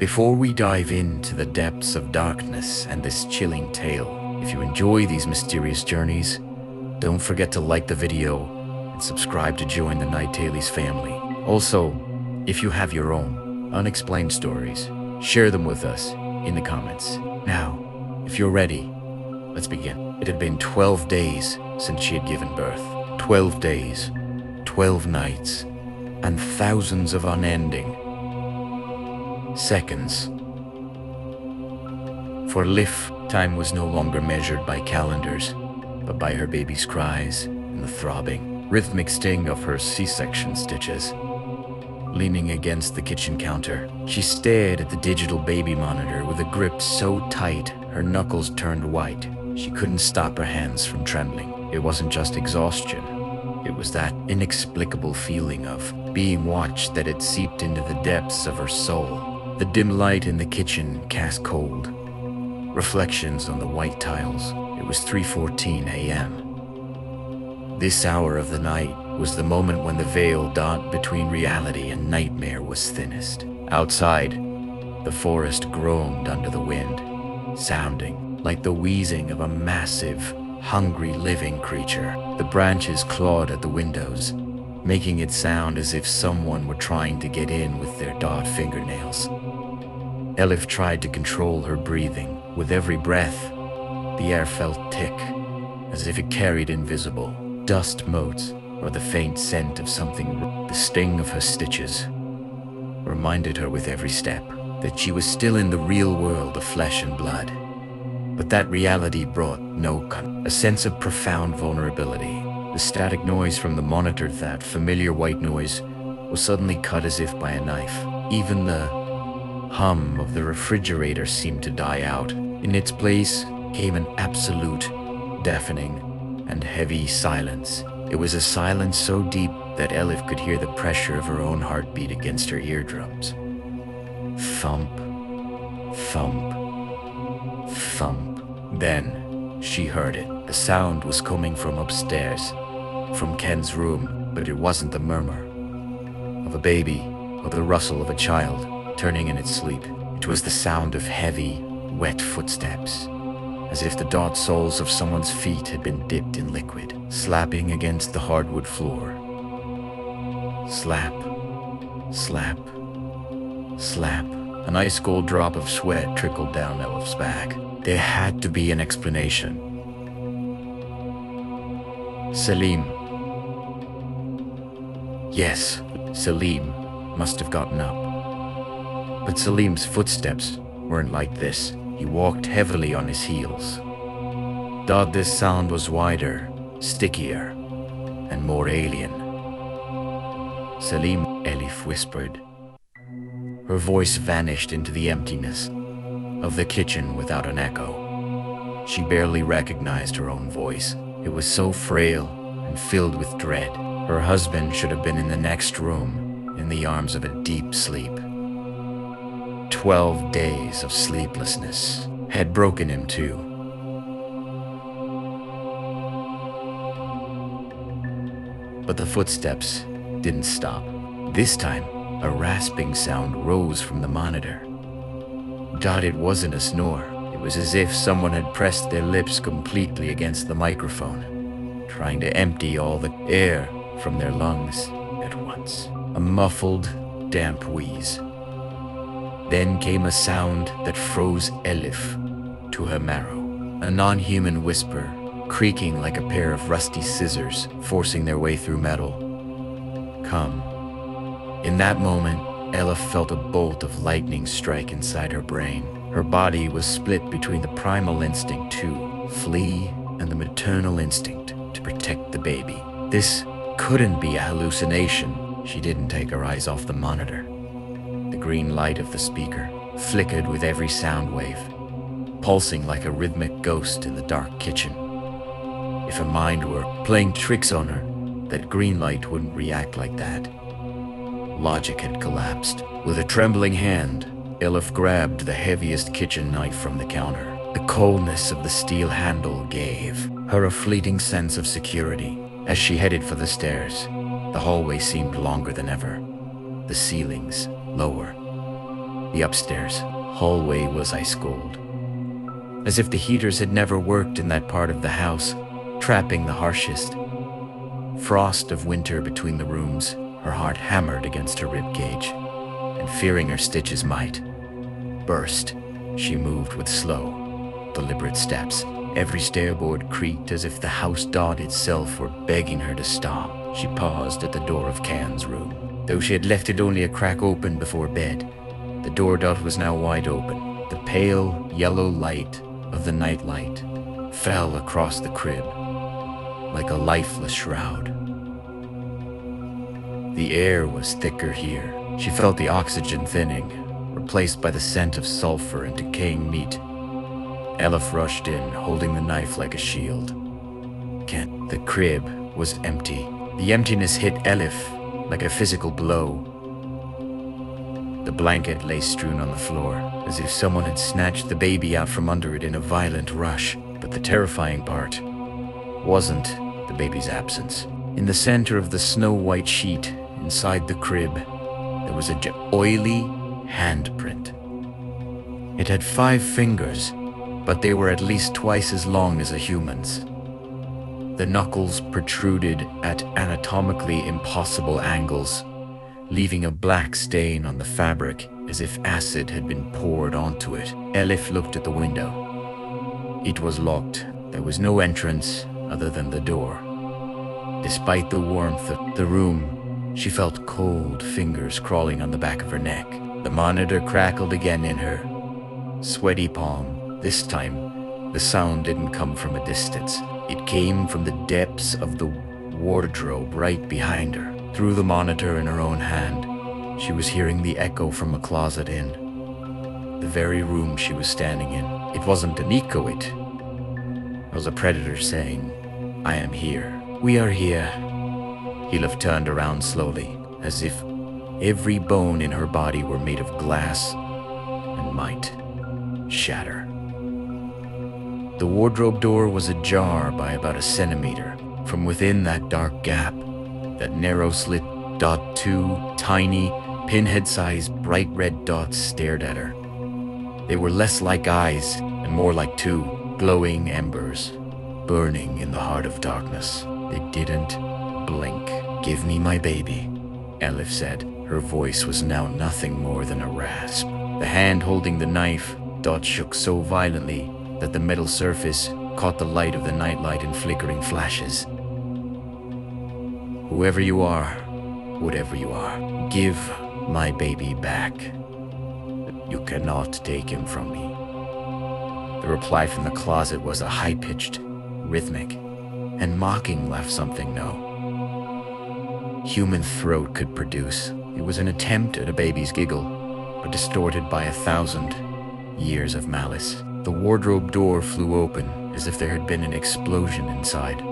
Before we dive into the depths of darkness and this chilling tale, if you enjoy these mysterious journeys, don't forget to like the video and subscribe to join the Night Tales family. Also, if you have your own unexplained stories, share them with us in the comments. Now, if you're ready, let's begin. It had been 12 days since she had given birth. 12 days, 12 nights, and thousands of unending seconds. For Elif, time was no longer measured by calendars, but by her baby's cries and the throbbing, rhythmic sting of her C-section stitches. Leaning against the kitchen counter, she stared at the digital baby monitor with a grip so tight her knuckles turned white. She couldn't stop her hands from trembling. It wasn't just exhaustion. It was that inexplicable feeling of being watched that had seeped into the depths of her soul. The dim light in the kitchen cast cold reflections on the white tiles. It was 3:14 a.m. This hour of the night was the moment when the veil dot between reality and nightmare was thinnest. Outside, the forest groaned under the wind, sounding like the wheezing of a massive, hungry living creature. The branches clawed at the windows, making it sound as if someone were trying to get in with their dot fingernails. Elif tried to control her breathing. With every breath, the air felt thick, as if it carried invisible dust motes or the faint scent of something. The sting of her stitches reminded her with every step that she was still in the real world of flesh and blood. But that reality brought a sense of profound vulnerability. The static noise from the monitor, that familiar white noise, was suddenly cut as if by a knife. Even the hum of the refrigerator seemed to die out. In its place came an absolute, deafening, and heavy silence. It was a silence so deep that Elif could hear the pressure of her own heartbeat against her eardrums. Thump, thump, thump. Then she heard it. The sound was coming from upstairs, from Ken's room, but it wasn't the murmur of a baby or the rustle of a child turning in its sleep. It was the sound of heavy, wet footsteps, as if the dot soles of someone's feet had been dipped in liquid, slapping against the hardwood floor. Slap, slap, slap. An ice-cold drop of sweat trickled down Elif's back. There had to be an explanation. Selim. Yes, Selim must have gotten up. But Selim's footsteps weren't like this. He walked heavily on his heels. Though this sound was wider, stickier, and more alien. Selim, Elif whispered. Her voice vanished into the emptiness of the kitchen without an echo. She barely recognized her own voice. It was so frail and filled with dread. Her husband should have been in the next room, in the arms of a deep sleep. 12 days of sleeplessness had broken him too. But the footsteps didn't stop. This time, a rasping sound rose from the monitor. It wasn't a snore. It was as if someone had pressed their lips completely against the microphone, trying to empty all the air from their lungs at once. A muffled, damp wheeze. Then came a sound that froze Elif to her marrow. A non-human whisper, creaking like a pair of rusty scissors forcing their way through metal. Come. In that moment, Elif felt a bolt of lightning strike inside her brain. Her body was split between the primal instinct to flee and the maternal instinct to protect the baby. This couldn't be a hallucination. She didn't take her eyes off the monitor. The green light of the speaker flickered with every sound wave, pulsing like a rhythmic ghost in the dark kitchen. If her mind were playing tricks on her, that green light wouldn't react like that. Logic had collapsed. With a trembling hand, Elif grabbed the heaviest kitchen knife from the counter. The coldness of the steel handle gave her a fleeting sense of security. As she headed for the stairs, the hallway seemed longer than ever, the ceilings lower. The upstairs hallway was ice cold, as if the heaters had never worked in that part of the house, trapping the harshest frost of winter between the rooms. Her heart hammered against her rib cage, and fearing her stitches might burst, she moved with slow, deliberate steps. Every stairboard creaked as if the house dot itself were begging her to stop. She paused at the door of Can's room. Though she had left it only a crack open before bed, the door dot was now wide open. The pale yellow light of the nightlight fell across the crib like a lifeless shroud. The air was thicker here. She felt the oxygen thinning, replaced by the scent of sulfur and decaying meat. Elif rushed in, holding the knife like a shield. The crib was empty. The emptiness hit Elif like a physical blow. The blanket lay strewn on the floor, as if someone had snatched the baby out from under it in a violent rush. But the terrifying part wasn't the baby's absence. In the center of the snow-white sheet inside the crib, there was an oily handprint. It had 5 fingers, but they were at least twice as long as a human's. The knuckles protruded at anatomically impossible angles, leaving a black stain on the fabric as if acid had been poured onto it. Elif looked at the window. It was locked. There was no entrance other than the door. Despite the warmth of the room, she felt cold fingers crawling on the back of her neck. The monitor crackled again in her sweaty palm. This time, the sound didn't come from a distance. It came from the depths of the wardrobe right behind her. Through the monitor in her own hand, she was hearing the echo from a closet in the very room she was standing in. It wasn't an echo, it was a predator saying, "I am here. We are here." Elif turned around slowly, as if every bone in her body were made of glass and might shatter. The wardrobe door was ajar by about a centimeter. From within that dark gap, that narrow slit, two tiny, pinhead-sized, bright red dots stared at her. They were less like eyes and more like 2 glowing embers, burning in the heart of darkness. They didn't blink. "Give me my baby," Elif said. Her voice was now nothing more than a rasp. The hand holding the knife, Dot shook so violently that the metal surface caught the light of the nightlight in flickering flashes. "Whoever you are, whatever you are, give my baby back. You cannot take him from me." The reply from the closet was a high-pitched, rhythmic, and mocking laugh something no human throat could produce. It was an attempt at a baby's giggle, but distorted by 1,000 years of malice. The wardrobe door flew open as if there had been an explosion inside.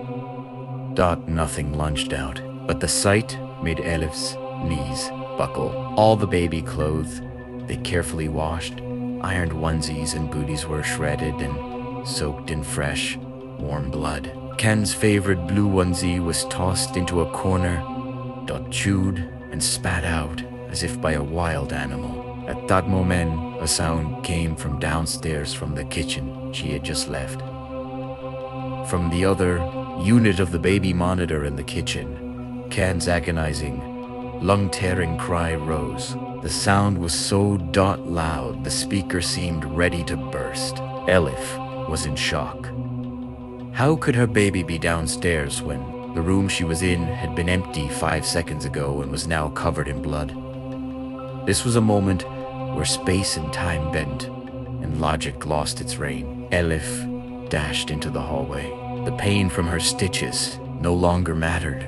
Nothing lunged out, but the sight made Elif's knees buckle. All the baby clothes they carefully washed, ironed onesies and booties were shredded and soaked in fresh, warm blood. Ken's favorite blue onesie was tossed into a corner, chewed and spat out as if by a wild animal. At that moment, a sound came from downstairs from the kitchen she had just left. From the other unit of the baby monitor in the kitchen, Ken's agonizing, lung-tearing cry rose. The sound was so loud, the speaker seemed ready to burst. Elif was in shock. How could her baby be downstairs when the room she was in had been empty 5 seconds ago and was now covered in blood? This was a moment where space and time bent, and logic lost its reign. Elif dashed into the hallway. The pain from her stitches no longer mattered.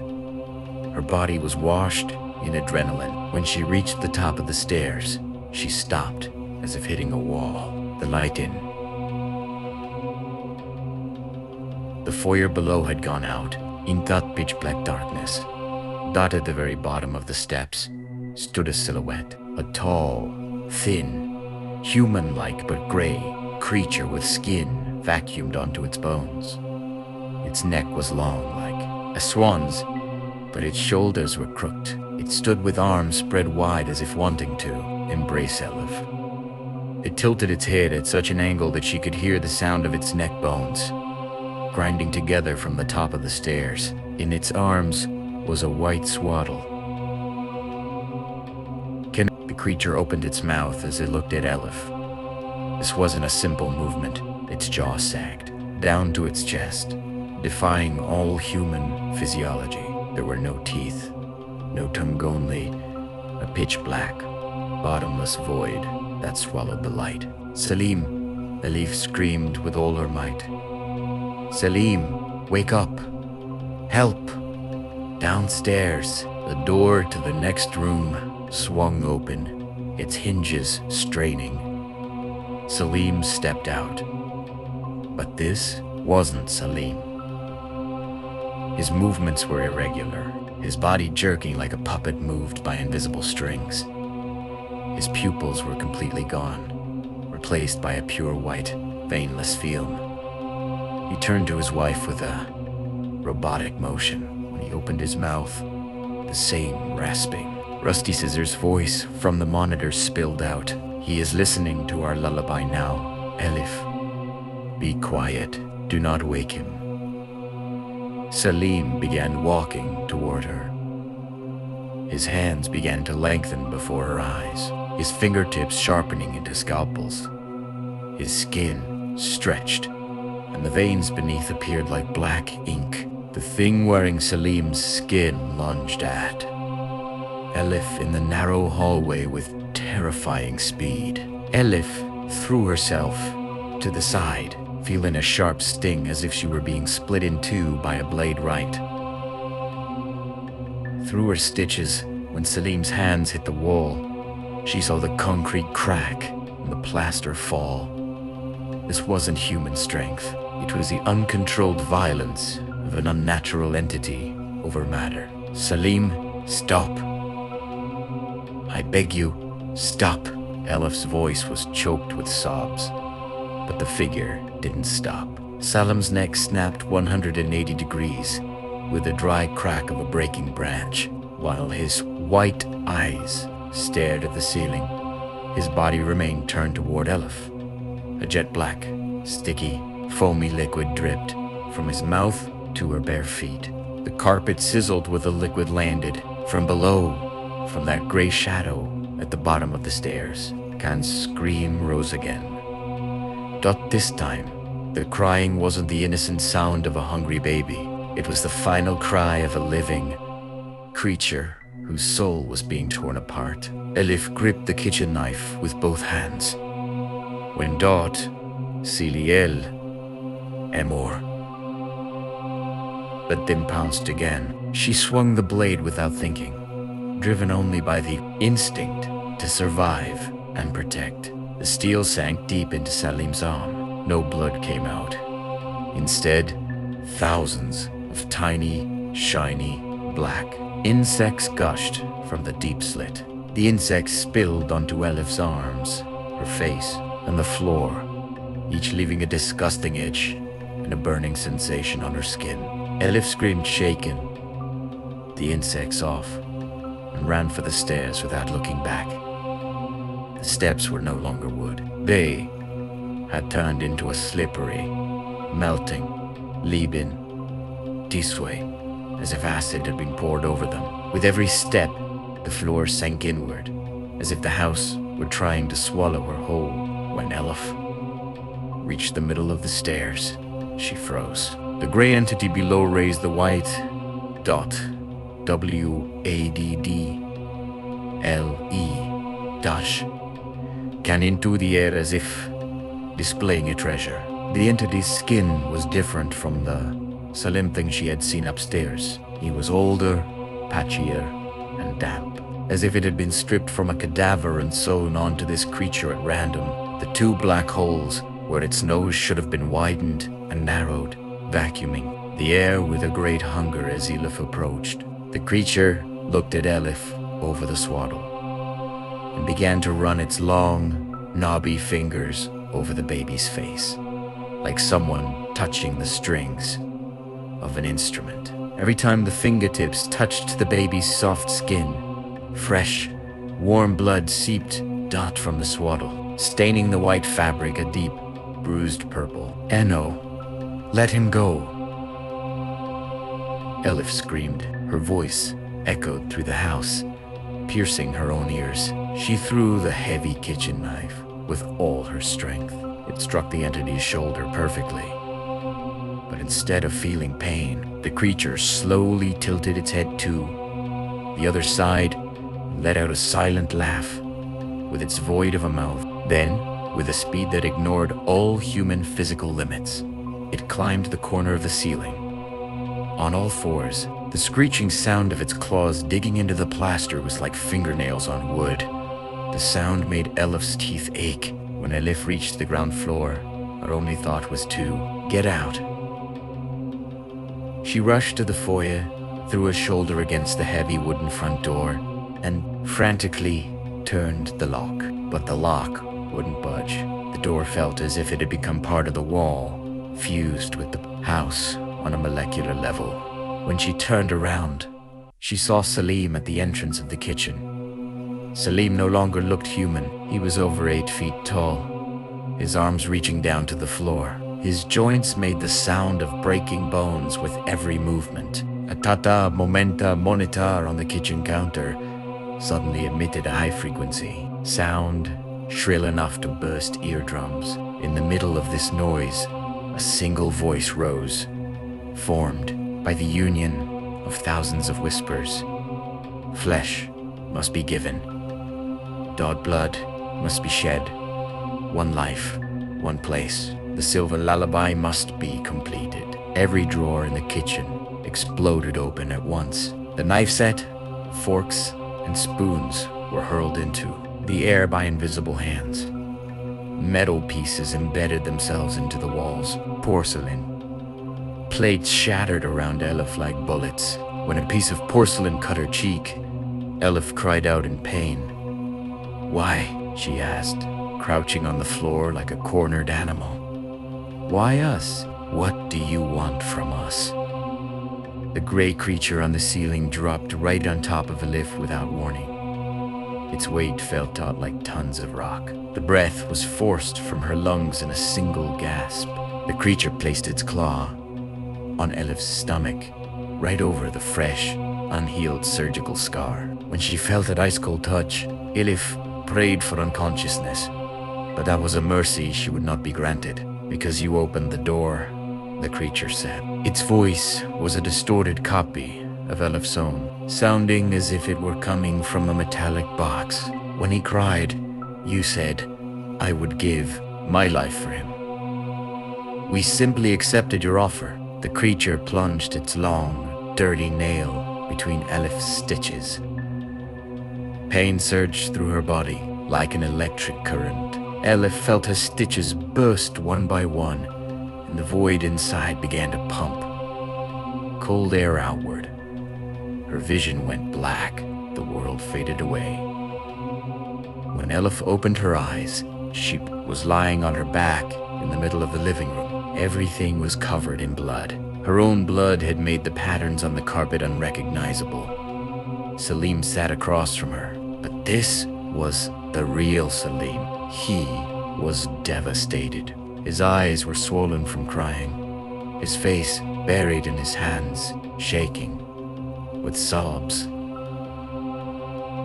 Her body was washed in adrenaline. When she reached the top of the stairs, she stopped as if hitting a wall. The light in the foyer below had gone out. In that pitch-black darkness, at the very bottom of the steps, stood a silhouette. A tall, thin, human-like but gray creature with skin vacuumed onto its bones. Its neck was long like a swan's, but its shoulders were crooked. It stood with arms spread wide as if wanting to embrace Elif. It tilted its head at such an angle that she could hear the sound of its neck bones grinding together from the top of the stairs. In its arms was a white swaddle. The creature opened its mouth as it looked at Elif. This wasn't a simple movement. Its jaw sagged down to its chest, defying all human physiology. There were no teeth, no tongue, only a pitch black, bottomless void that swallowed the light. "Selim!" Elif screamed with all her might. "Selim, wake up! Help!" Downstairs, the door to the next room swung open, its hinges straining. Selim stepped out. But this wasn't Selim. His movements were irregular, his body jerking like a puppet moved by invisible strings. His pupils were completely gone, replaced by a pure white, veinless film. He turned to his wife with a robotic motion. When he opened his mouth, the same rasping, rusty scissors voice from the monitor spilled out. "He is listening to our lullaby now, Elif. Be quiet. Do not wake him." Selim began walking toward her. His hands began to lengthen before her eyes, his fingertips sharpening into scalpels. His skin stretched, and the veins beneath appeared like black ink. The thing wearing Selim's skin lunged at Elif in the narrow hallway with terrifying speed. Elif threw herself to the side, feeling a sharp sting as if she were being split in two by a blade right. Through her stitches, when Selim's hands hit the wall, she saw the concrete crack and the plaster fall. This wasn't human strength. It was the uncontrolled violence of an unnatural entity over matter. "Selim, stop. I beg you, stop." Elif's voice was choked with sobs, but the figure didn't stop. Selim's neck snapped 180 degrees with the dry crack of a breaking branch, while his white eyes stared at the ceiling. His body remained turned toward Elif. A jet black, sticky, foamy liquid dripped from his mouth to her bare feet. The carpet sizzled where the liquid landed. From below, from that gray shadow at the bottom of the stairs, Khan's scream rose again. This time, the crying wasn't the innocent sound of a hungry baby. It was the final cry of a living creature whose soul was being torn apart. Elif gripped the kitchen knife with both hands. When Dot, Siliel, Emor. But then pounced again. She swung the blade without thinking, driven only by the instinct to survive and protect. The steel sank deep into Selim's arm. No blood came out. Instead, thousands of tiny, shiny, black insects gushed from the deep slit. The insects spilled onto Elif's arms, her face, and the floor, each leaving a disgusting itch and a burning sensation on her skin. Elif screamed, shaken the insects off, and ran for the stairs without looking back. The steps were no longer wood. They had turned into a slippery, melting, Lieben, Tisway, as if acid had been poured over them. With every step, the floor sank inward, as if the house were trying to swallow her whole. When Elif reached the middle of the stairs, she froze. The gray entity below raised the white dot, WADDLE, dash, Khan into the air as if displaying a treasure. The entity's skin was different from the Selim thing she had seen upstairs. He was older, patchier, and damp, as if it had been stripped from a cadaver and sewn onto this creature at random. The two black holes where its nose should have been widened and narrowed, vacuuming the air with a great hunger as Elif approached. The creature looked at Elif over the swaddle and began to run its long, knobby fingers over the baby's face, like someone touching the strings of an instrument. Every time the fingertips touched the baby's soft skin, fresh, warm blood seeped from the swaddle. staining the white fabric a deep, bruised purple. "Eno, let him go!" Elif screamed. Her voice echoed through the house, piercing her own ears. She threw the heavy kitchen knife with all her strength. It struck the entity's shoulder perfectly. But instead of feeling pain, the creature slowly tilted its head too. The other side let out a silent laugh with its void of a mouth. Then, with a speed that ignored all human physical limits, it climbed the corner of the ceiling. On all fours, the screeching sound of its claws digging into the plaster was like fingernails on wood. The sound made Elif's teeth ache. When Elif reached the ground floor, her only thought was to get out. She rushed to the foyer, threw a shoulder against the heavy wooden front door, and frantically turned the lock. But the lock wouldn't budge. The door felt as if it had become part of the wall, fused with the house on a molecular level. When she turned around, she saw Selim at the entrance of the kitchen. Selim no longer looked human. He was over 8 feet tall, his arms reaching down to the floor. His joints made the sound of breaking bones with every movement. A tata momenta monitor on the kitchen counter suddenly emitted a high frequency sound, shrill enough to burst eardrums. In the middle of this noise, a single voice rose, formed by the union of thousands of whispers. Flesh must be given. Dog blood must be shed. One life, one place. The silver lullaby must be completed. Every drawer in the kitchen exploded open at once. The knife set, forks, and spoons were hurled into the air by invisible hands. Metal pieces embedded themselves into the walls. Porcelain. Plates shattered around Elif like bullets. When a piece of porcelain cut her cheek, Elif cried out in pain. "Why?" she asked, crouching on the floor like a cornered animal. "Why us? What do you want from us?" The gray creature on the ceiling dropped right on top of Elif without warning. Its weight felt out like tons of rock. The breath was forced from her lungs in a single gasp. The creature placed its claw on Elif's stomach, right over the fresh, unhealed surgical scar. When she felt that ice-cold touch, Elif prayed for unconsciousness. But that was a mercy she would not be granted. "Because you opened the door," the creature said. Its voice was a distorted copy of Elif's own, sounding as if it were coming from a metallic box. "When he cried, you said, I would give my life for him. We simply accepted your offer." The creature plunged its long, dirty nail between Elif's stitches. Pain surged through her body like an electric current. Elif felt her stitches burst one by one, and the void inside began to pump. Cold air outward. Her vision went black. The world faded away. When Elif opened her eyes, she was lying on her back in the middle of the living room. Everything was covered in blood. Her own blood had made the patterns on the carpet unrecognizable. Selim sat across from her, but this was the real Selim. He was devastated. His eyes were swollen from crying, his face buried in his hands, shaking with sobs.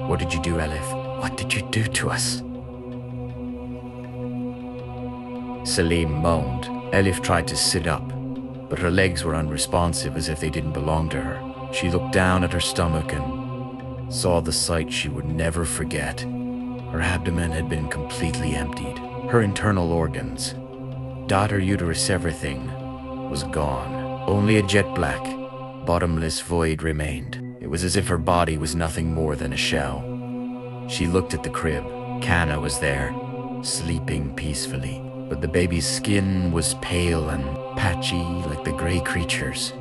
"What did you do, Elif? What did you do to us?" Selim moaned. Elif tried to sit up, but her legs were unresponsive, as if they didn't belong to her. She looked down at her stomach and saw the sight she would never forget. Her abdomen had been completely emptied. Her internal organs, daughter uterus, everything was gone. Only a jet black, bottomless void remained. It was as if her body was nothing more than a shell. She looked at the crib. Kana was there, sleeping peacefully, but the baby's skin was pale and patchy like the gray creature's.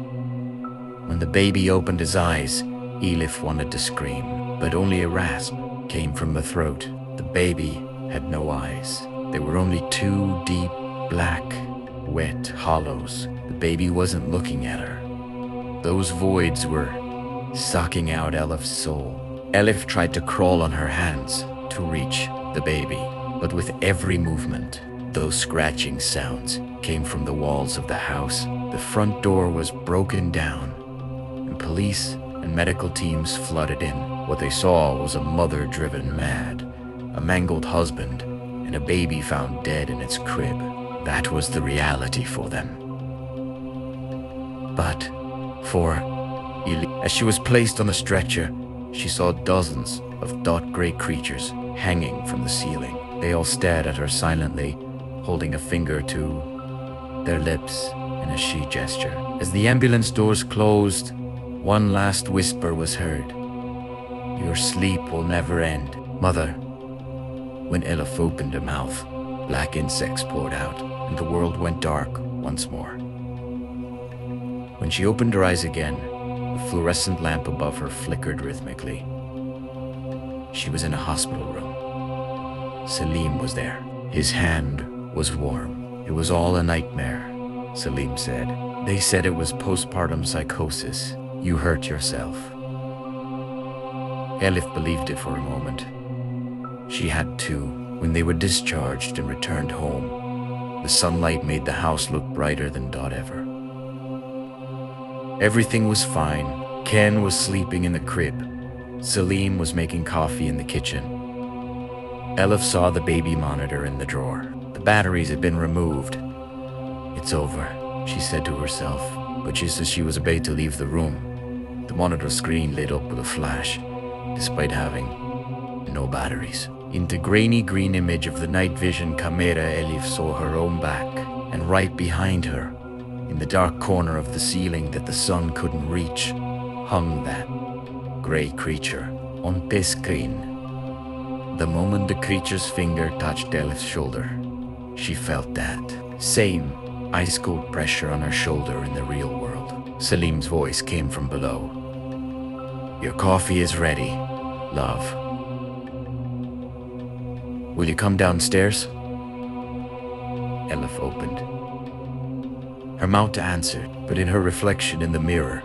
When the baby opened his eyes, Elif wanted to scream, but only a rasp came from the throat. The baby had no eyes. There were only 2 deep, black, wet hollows. The baby wasn't looking at her. Those voids were sucking out Elif's soul. Elif tried to crawl on her hands to reach the baby, But with every movement, those scratching sounds came from the walls of the house. The front door was broken down, and police and medical teams flooded in. What they saw was a mother driven mad, a mangled husband, and a baby found dead in its crib. That was the reality for them. But for Elif, as she was placed on the stretcher, she saw dozens of dark-gray creatures hanging from the ceiling. They all stared at her silently, holding a finger to their lips in a she gesture. As the ambulance doors closed, one last whisper was heard. "Your sleep will never end, Mother." When Elif opened her mouth, black insects poured out, and the world went dark once more. When she opened her eyes again, the fluorescent lamp above her flickered rhythmically. She was in a hospital room. Selim was there. His hand was warm. It was all a nightmare, Selim said. They said it was postpartum psychosis. You hurt yourself. Elif believed it for a moment. She had too. When they were discharged and returned home, the sunlight made the house look brighter than ever. Everything was fine. Ken was sleeping in the crib. Selim was making coffee in the kitchen. Elif saw the baby monitor in the drawer. The batteries had been removed. "It's over," she said to herself, but just as she was about to leave the room, the monitor screen lit up with a flash, despite having no batteries. In the grainy green image of the night vision camera, Elif saw her own back, and right behind her, in the dark corner of the ceiling that the sun couldn't reach, hung that gray creature on the screen. The moment the creature's finger touched Elif's shoulder, she felt that same ice-cold pressure on her shoulder in the real world. Selim's voice came from below. "Your coffee is ready, love. Will you come downstairs?" Elif opened her mouth to answer, but in her reflection in the mirror,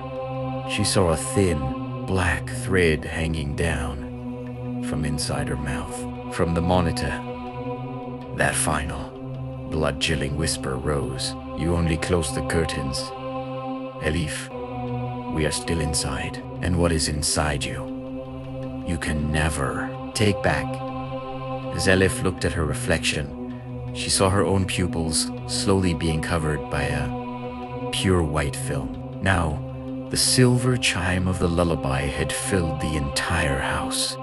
she saw a thin, black thread hanging down from inside her mouth. From the monitor, that final, blood-chilling whisper rose. "You only closed the curtains. Elif, we are still inside, and what is inside you, you can never take back." As Elif looked at her reflection, she saw her own pupils slowly being covered by a pure white film. Now, the silver chime of the lullaby had filled the entire house.